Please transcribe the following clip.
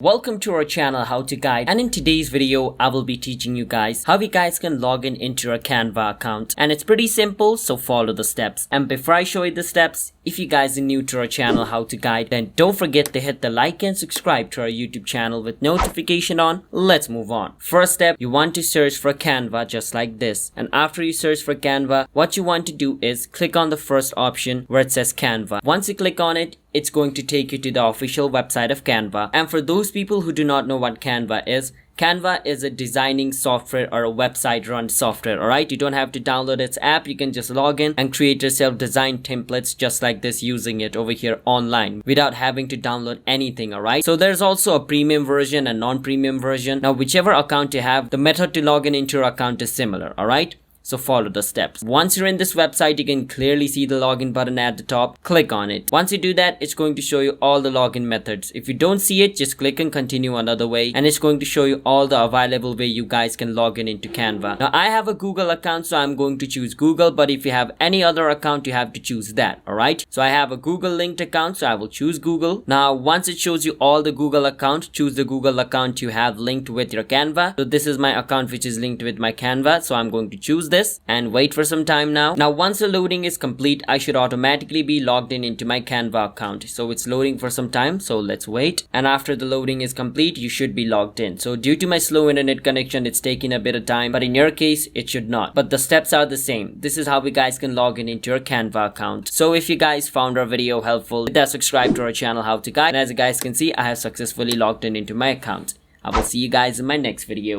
Welcome to our channel How to Guide, and in today's video I will be teaching you guys how you guys can log in into your Canva account, and it's pretty simple, so follow the steps. And before I show you the steps, if you guys are new to our channel How to Guide, then don't forget to hit the like and subscribe to our YouTube channel with notification on. Let's move on. First step, you want to search for Canva just like this, and after you search for Canva, what you want to do is click on the first option where it says Canva. Once you click on it, it's going to take you to the official website of Canva. And for those people who do not know what Canva is a designing software or a website run software. Alright, you don't have to download its app, you can just log in and create yourself design templates just like this using it over here online without having to download anything. Alright, so there's also a premium version and non-premium version. Now whichever account you have, the method to log in into your account is similar. Alright, so follow the steps. Once you're in this website, you can clearly see the login button at the top. Click on it. Once you do that, it's going to show you all the login methods. If you don't see it, just click and continue another way, and it's going to show you all the available way you guys can log in into Canva. Now I have a Google account, so I'm going to choose Google, but if you have any other account, you have to choose that. Alright, so I have a Google linked account, so I will choose Google. Now once it shows you all the Google account, choose the Google account you have linked with your Canva. So this is my account which is linked with my Canva, so I'm going to choose this and wait for some time now. Now once the loading is complete, I should automatically be logged in into my Canva account. So it's loading for some time, so let's wait. And after the loading is complete, you should be logged in. So due to my slow internet connection, it's taking a bit of time, but in your case it should not. But the steps are the same. This is how you guys can log in into your Canva account. So if you guys found our video helpful, hit that subscribe to our channel How to Guide. And as you guys can see, I have successfully logged in into my account. I will see you guys in my next video.